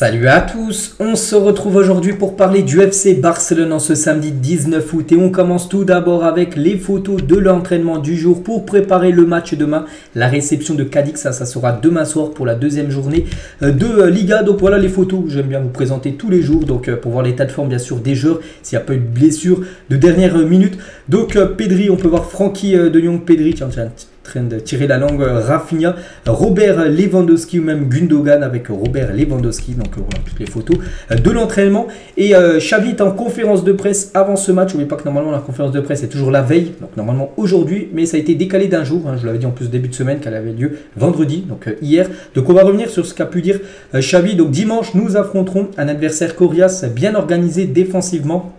Salut à tous, on se retrouve aujourd'hui pour parler du FC Barcelone en ce samedi 19 août et on commence tout d'abord avec les photos de l'entraînement du jour pour préparer le match demain, la réception de Cadix, ça sera demain soir pour la deuxième journée de Liga. Donc voilà les photos, j'aime bien vous présenter tous les jours donc pour voir l'état de forme bien sûr des joueurs, s'il n'y a pas eu de blessure de dernière minute. Donc Pedri, on peut voir Frankie de Jong, Pedri, tiens, train de tirer la langue, Rafinha, Robert Lewandowski ou même Gundogan avec Robert Lewandowski. Donc voilà toutes les photos de l'entraînement. Et Xavi est en conférence de presse avant ce match. N'oubliez pas que normalement la conférence de presse est toujours la veille, donc normalement aujourd'hui, mais ça a été décalé d'un jour. Je vous l'avais dit en plus début de semaine qu'elle avait lieu vendredi, donc hier. Donc on va revenir sur ce qu'a pu dire Xavi. Donc dimanche, nous affronterons un adversaire coriace, bien organisé défensivement.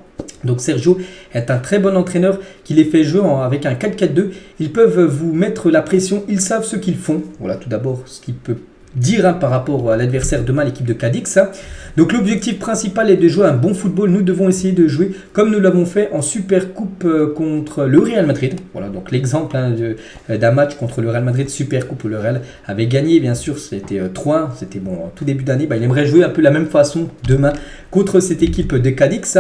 Donc Sergio est un très bon entraîneur qui les fait jouer avec un 4-4-2. Ils peuvent vous mettre la pression, ils savent ce qu'ils font. Voilà tout d'abord ce qu'il peut dire par rapport à l'adversaire demain, l'équipe de Cadix. Donc l'objectif principal est de jouer un bon football. Nous devons essayer de jouer comme nous l'avons fait en Super Coupe contre le Real Madrid. Voilà donc l'exemple d'un match contre le Real Madrid, Super Coupe où le Real avait gagné. Bien sûr c'était 3-1, c'était bon tout début d'année. Il aimerait jouer un peu la même façon demain contre cette équipe de Cadix.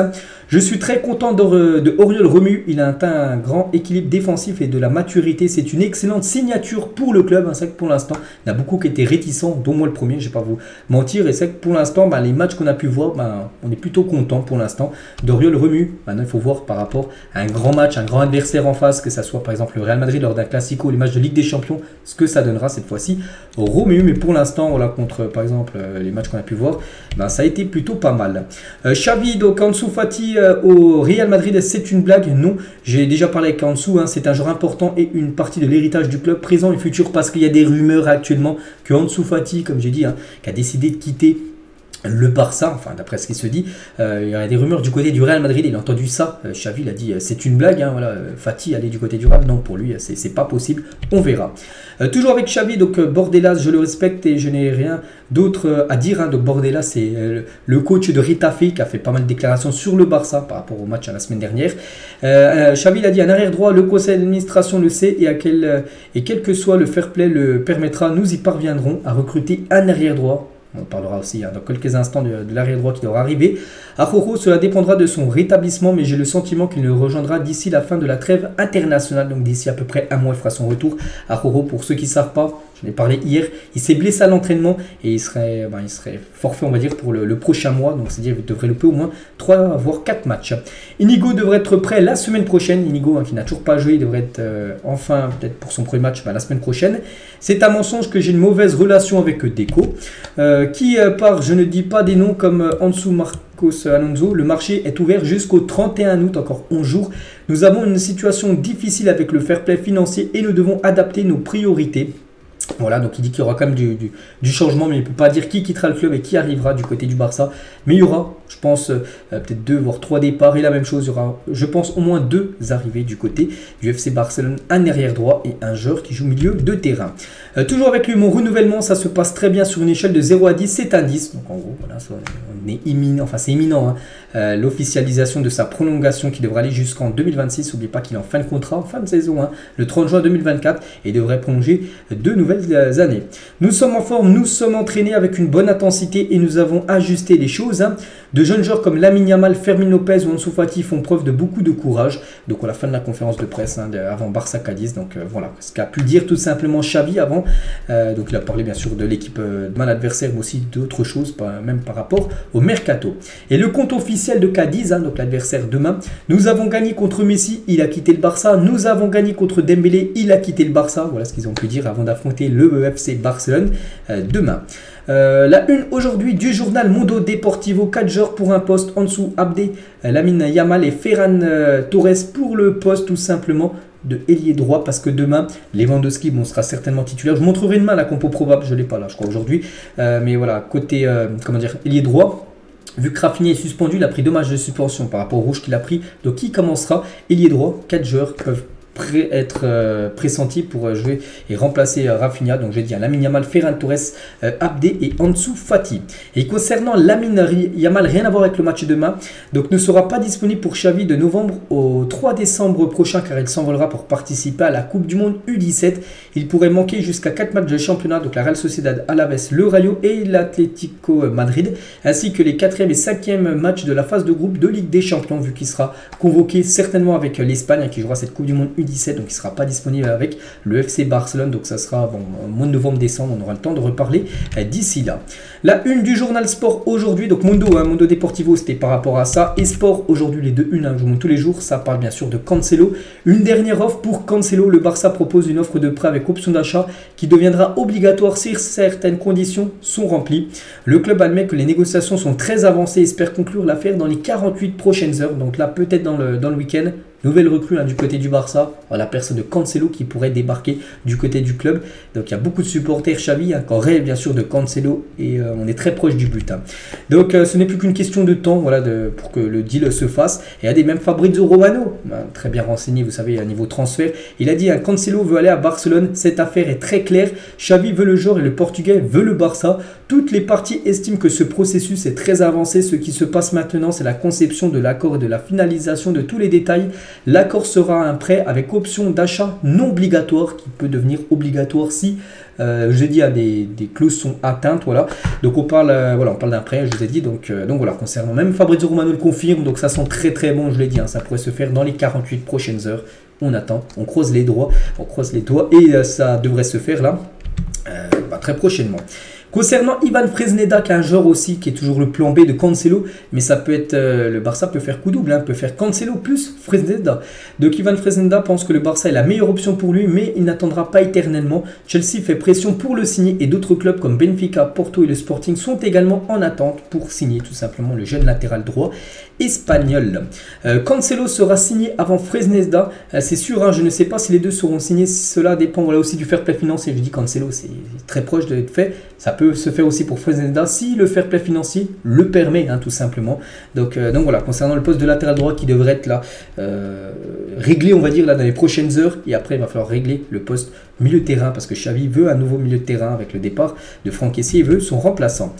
Je suis très content de Oriol Romeu. Il a atteint un grand équilibre défensif et de la maturité. C'est une excellente signature pour le club. C'est vrai que pour l'instant, il y en a beaucoup qui étaient réticents, dont moi le premier, je ne vais pas vous mentir. Et c'est vrai que pour l'instant, les matchs qu'on a pu voir, on est plutôt content pour l'instant d'Oriol Romeu. Maintenant, il faut voir par rapport à un grand match, un grand adversaire en face, que ce soit par exemple le Real Madrid lors d'un Classico, les matchs de Ligue des Champions, ce que ça donnera cette fois-ci Romeu. Mais pour l'instant, voilà, contre par exemple les matchs qu'on a pu voir, ça a été plutôt pas mal. Xavi, donc Ansu Fati au Real Madrid, c'est une blague? Non, j'ai déjà parlé avec Ansu, c'est un joueur important et une partie de l'héritage du club présent et futur, parce qu'il y a des rumeurs actuellement que Ansu Fati, comme j'ai dit, qui a décidé de quitter le Barça, enfin d'après ce qui se dit, il y a des rumeurs du côté du Real Madrid. Il a entendu ça, Xavi il a dit c'est une blague, voilà, Fati aller du côté du Real, non, pour lui c'est pas possible, on verra. Toujours avec Xavi, donc Bordelas, je le respecte et je n'ai rien d'autre à dire, donc Bordelas c'est le coach de Retafe qui a fait pas mal de déclarations sur le Barça par rapport au match à la semaine dernière. Xavi il a dit un arrière droit, le conseil d'administration le sait et quel que soit le fair play le permettra, nous y parviendrons à recruter un arrière droit. On parlera aussi dans quelques instants de l'arrière droit qui devra arriver. Araujo, cela dépendra de son rétablissement, mais j'ai le sentiment qu'il le rejoindra d'ici la fin de la trêve internationale. Donc d'ici à peu près un mois, il fera son retour. Araujo, pour ceux qui ne savent pas, j'en ai parlé hier, il s'est blessé à l'entraînement et il serait forfait, on va dire, pour le prochain mois. Donc c'est-à-dire qu'il devrait louper au moins 3 voire 4 matchs. Inigo devrait être prêt la semaine prochaine. Inigo, qui n'a toujours pas joué, il devrait être enfin, peut-être pour son premier match, la semaine prochaine. C'est un mensonge que j'ai une mauvaise relation avec Deco, qui part, je ne dis pas des noms comme Ansu Marcos Alonso. Le marché est ouvert jusqu'au 31 août, encore 11 jours. Nous avons une situation difficile avec le fair play financier et nous devons adapter nos priorités. Voilà, donc il dit qu'il y aura quand même du changement, mais il ne peut pas dire qui quittera le club et qui arrivera du côté du Barça. Mais il y aura, je pense, peut-être 2 voire 3 départs. Et la même chose, il y aura, je pense, au moins 2 arrivées du côté du FC Barcelone. Un arrière droit et un joueur qui joue milieu de terrain. Toujours avec lui, mon renouvellement, ça se passe très bien sur une échelle de 0 à 10. C'est un 10. Donc en gros, voilà, on est imminent, enfin c'est imminent. L'officialisation de sa prolongation qui devra aller jusqu'en 2026. N'oubliez pas qu'il est en fin de contrat, en fin de saison, le 30 juin 2024 et devrait prolonger 2 nouvelles années. Nous sommes en forme, nous sommes entraînés avec une bonne intensité et nous avons ajusté les choses. De jeunes joueurs comme Lamine Yamal, Fermin Lopez ou Ansu Fati font preuve de beaucoup de courage. Donc à la fin de la conférence de presse avant Barça Cadiz. Donc voilà ce qu'a pu dire tout simplement Xavi avant. Donc il a parlé bien sûr de l'équipe de l'adversaire, mais aussi d'autres choses, même par rapport au mercato. Et le compte officiel de Cadiz, donc l'adversaire demain. Nous avons gagné contre Messi, il a quitté le Barça. Nous avons gagné contre Dembélé, il a quitté le Barça. Voilà ce qu'ils ont pu dire avant d'affronter le FC Barcelone demain. La une aujourd'hui du journal Mundo Deportivo, 4 joueurs pour un poste: Ansu, Abde, Lamine Yamal et Ferran Torres pour le poste tout simplement de ailier droit, parce que demain Lewandowski sera certainement titulaire. Je vous montrerai demain la compo probable, je ne l'ai pas là je crois aujourd'hui, mais voilà, côté ailier droit. Vu que Rafinha est suspendu, il a pris dommage de suspension par rapport au rouge qu'il a pris. Donc qui commencera? Ailier droit, 4 joueurs peuvent être pressenti pour jouer et remplacer Rafinha. Donc j'ai dit Lamine Yamal, Ferran Torres, Abdé et Ansu Fati. Et concernant Lamine Yamal, rien à voir avec le match de demain, donc ne sera pas disponible pour Xavi de novembre au 3 décembre prochain car il s'envolera pour participer à la Coupe du Monde U17. Il pourrait manquer jusqu'à 4 matchs de championnat, donc la Real Sociedad, Alaves, le Rayo et l'Atlético Madrid, ainsi que les 4e et 5e matchs de la phase de groupe de Ligue des Champions, vu qu'il sera convoqué certainement avec l'Espagne qui jouera cette Coupe du Monde U17, donc il ne sera pas disponible avec le FC Barcelone, donc ça sera au mois de novembre-décembre, on aura le temps de reparler d'ici là. La une du journal Sport aujourd'hui, donc Mundo Deportivo, c'était par rapport à ça, et Sport aujourd'hui, les deux unes, je vous montre tous les jours, ça parle bien sûr de Cancelo. Une dernière offre pour Cancelo, le Barça propose une offre de prêt avec option d'achat qui deviendra obligatoire si certaines conditions sont remplies. Le club admet que les négociations sont très avancées et espère conclure l'affaire dans les 48 prochaines heures, donc là peut-être dans le week-end. Nouvelle recrue du côté du Barça, la personne de Cancelo qui pourrait débarquer du côté du club. Donc il y a beaucoup de supporters Xavi, qui rêvent bien sûr de Cancelo et on est très proche du but. Donc ce n'est plus qu'une question de temps pour que le deal se fasse. Et il y a des mêmes Fabrizio Romano, très bien renseigné, vous savez, à niveau transfert. Il a dit Cancelo veut aller à Barcelone, cette affaire est très claire. Xavi veut le joueur et le Portugais veut le Barça. Toutes les parties estiment que ce processus est très avancé. Ce qui se passe maintenant, c'est la conception de l'accord et de la finalisation de tous les détails. L'accord sera un prêt avec option d'achat non obligatoire qui peut devenir obligatoire si je dis des clauses sont atteintes. Voilà. Donc on parle d'un prêt, je vous ai dit. Donc voilà, concernant même Fabrizio Romano le confirme. Donc ça sent très très bon, je l'ai dit. Ça pourrait se faire dans les 48 prochaines heures. On attend, on croise les doigts et ça devrait se faire là très prochainement. Concernant Ivan Fresneda, qui est un joueur aussi qui est toujours le plan B de Cancelo, mais ça peut être le Barça peut faire coup double, peut faire Cancelo plus Fresneda. Donc Ivan Fresneda pense que le Barça est la meilleure option pour lui, mais il n'attendra pas éternellement. Chelsea fait pression pour le signer et d'autres clubs comme Benfica, Porto et le Sporting sont également en attente pour signer tout simplement le jeune latéral droit espagnol. Cancelo sera signé avant Fresneda, c'est sûr, je ne sais pas si les deux seront signés, cela dépend aussi du fair play financier. Je dis Cancelo, c'est très proche de être fait, ça peut se faire aussi pour Fresneda si le fair play financier le permet, tout simplement. Donc voilà, concernant le poste de latéral droit qui devrait être là réglé, on va dire, là dans les prochaines heures, et après il va falloir régler le poste milieu de terrain parce que Xavi veut un nouveau milieu de terrain avec le départ de Franck Kessié et veut son remplaçant.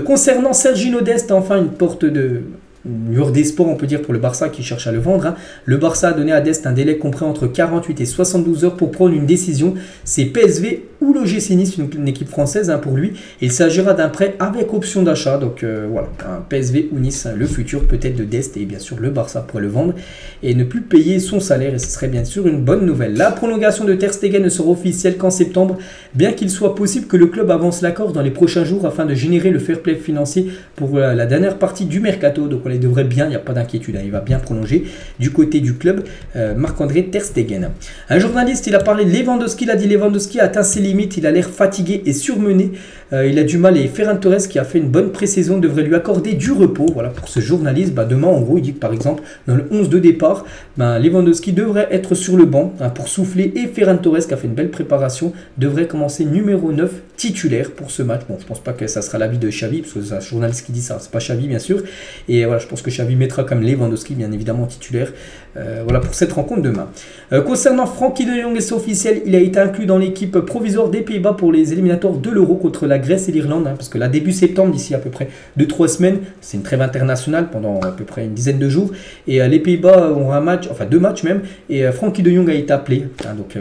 Concernant Sergino Dest, enfin une porte de mur des sports, on peut dire, pour le Barça qui cherche à le vendre. Le Barça a donné à Dest un délai compris entre 48 et 72 heures pour prendre une décision. C'est PSV ou l'OGC Nice, une équipe française pour lui. Il s'agira d'un prêt avec option d'achat. Donc voilà, un PSV ou Nice, le futur peut-être de Dest, et bien sûr le Barça pourrait le vendre et ne plus payer son salaire, et ce serait bien sûr une bonne nouvelle. La prolongation de Ter Stegen ne sera officielle qu'en septembre, bien qu'il soit possible que le club avance l'accord dans les prochains jours afin de générer le fair play financier pour la dernière partie du mercato. Donc il devrait bien, il n'y a pas d'inquiétude, il va bien prolonger du côté du club. Marc-André Ter Stegen. Un journaliste, il a parlé de Lewandowski, il a dit Lewandowski a atteint ses limites, il a l'air fatigué et surmené, il a du mal, et Ferran Torres qui a fait une bonne pré-saison devrait lui accorder du repos. Voilà pour ce journaliste. Demain en gros il dit que par exemple dans le 11 de départ, Lewandowski devrait être sur le banc pour souffler, et Ferran Torres qui a fait une belle préparation devrait commencer numéro 9 titulaire pour ce match. Bon, je pense pas que ça sera l'avis de Xavi parce que c'est un journaliste qui dit ça, c'est pas Xavi bien sûr, et voilà, je pense que Xavi mettra comme Lewandowski bien évidemment titulaire voilà pour cette rencontre demain. Concernant Frenkie de Jong, c'est officiel, il a été inclus dans l'équipe provisoire des Pays-Bas pour les éliminatoires de l'Euro contre la Grèce et l'Irlande, parce que là début septembre, d'ici à peu près 2-3 semaines, c'est une trêve internationale pendant à peu près une dizaine de jours, et les Pays-Bas auront un match, enfin 2 matchs même, et Frenkie de Jong a été appelé, donc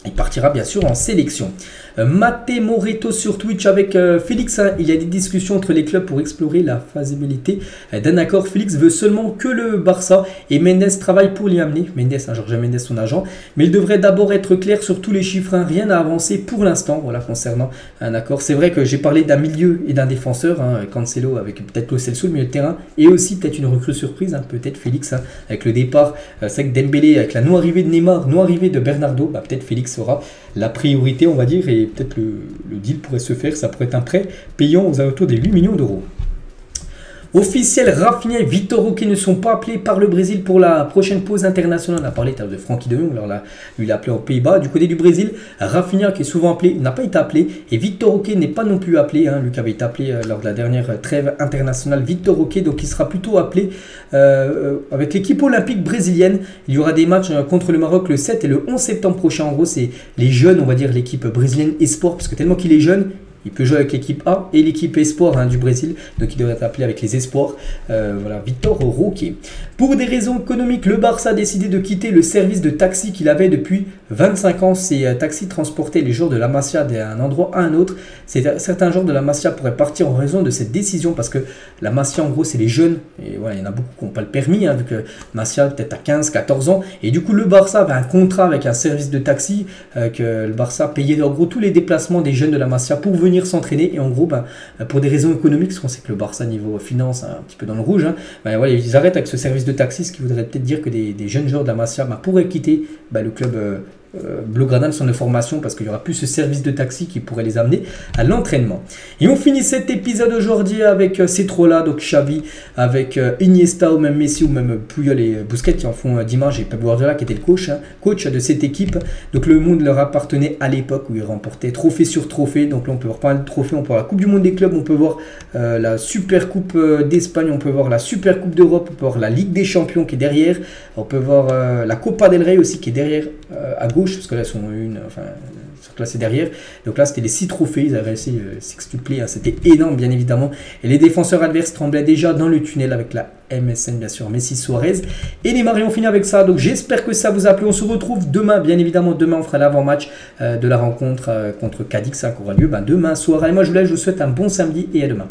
il partira bien sûr en sélection. Maté Moreto sur Twitch avec Félix. Il y a des discussions entre les clubs pour explorer la faisabilité d'un accord. Félix veut seulement que le Barça et Mendes travaille pour l'y amener. Mendes, Jorge Mendes, son agent. Mais il devrait d'abord être clair sur tous les chiffres. Rien à avancer pour l'instant. Voilà, concernant un accord. C'est vrai que j'ai parlé d'un milieu et d'un défenseur. Cancelo avec peut-être Lo Celso, le milieu de terrain. Et aussi peut-être une recrue surprise. Peut-être Félix avec le départ. C'est vrai que Dembélé avec la non-arrivée de Neymar, non-arrivée de Bernardo. Peut-être Félix sera la priorité, on va dire. Et peut-être le deal pourrait se faire, ça pourrait être un prêt payant aux alentours des 8 millions d'euros. Officiel, Rafinha et Vitor Roque ne sont pas appelés par le Brésil pour la prochaine pause internationale. On a parlé de Frenkie de Jong, alors là, lui il est appelé aux Pays-Bas. Du côté du Brésil, Rafinha qui est souvent appelé, il n'a pas été appelé. Et Vitor Roque n'est pas non plus appelé. Lui qui avait été appelé lors de la dernière trêve internationale. Vitor Roque, donc il sera plutôt appelé avec l'équipe olympique brésilienne. Il y aura des matchs contre le Maroc le 7 et le 11 septembre prochain. En gros, c'est les jeunes, on va dire l'équipe brésilienne Espoir, parce que tellement qu'il est jeune, il peut jouer avec l'équipe A et l'équipe Espoir du Brésil. Donc il devrait être appelé avec les Espoirs. Voilà, Vitor Roque. Pour des raisons économiques, le Barça a décidé de quitter le service de taxi qu'il avait depuis 25 ans. Ces taxis transportaient les joueurs de la Masia d'un endroit à un autre. Certains joueurs de la Masia pourraient partir en raison de cette décision parce que la Masia, en gros, c'est les jeunes. Et voilà, il y en a beaucoup qui n'ont pas le permis, vu que Masia peut-être à 15, 14 ans. Et du coup, le Barça avait un contrat avec un service de taxi que le Barça payait en gros tous les déplacements des jeunes de la Masia pour venir s'entraîner. Et en gros, pour des raisons économiques, parce qu'on sait que le Barça, niveau finance, un petit peu dans le rouge, voilà, ils arrêtent avec ce service de taxi, ce qui voudrait peut-être dire que des jeunes joueurs de la Masia pourraient quitter le club Blaugrana, le centre de formation, parce qu'il n'y aura plus ce service de taxi qui pourrait les amener à l'entraînement. Et on finit cet épisode aujourd'hui avec ces trois-là, donc Xavi, avec Iniesta ou même Messi ou même Puyol et Busquets qui en font dimanche, et Pep Guardiola qui était le coach de cette équipe. Donc le monde leur appartenait à l'époque où ils remportaient trophée sur trophée. Donc là on peut voir pas mal de trophées, on peut voir la Coupe du Monde des clubs, on peut voir la Super Coupe d'Espagne, on peut voir la Super Coupe d'Europe, on peut voir la Ligue des Champions qui est derrière, on peut voir la Copa del Rey aussi qui est derrière à gauche, parce que là, elles sont classées derrière. Donc là, c'était les 6 trophées. Ils avaient réussi sextuplé. C'était énorme, bien évidemment. Et les défenseurs adverses tremblaient déjà dans le tunnel avec la MSN, bien sûr, Messi, Suarez et Neymar. Et on finit avec ça. Donc j'espère que ça vous a plu. On se retrouve demain, bien évidemment. Demain, on fera l'avant-match de la rencontre contre Cadix qui aura lieu demain soir. Et moi, je vous souhaite un bon samedi et à demain.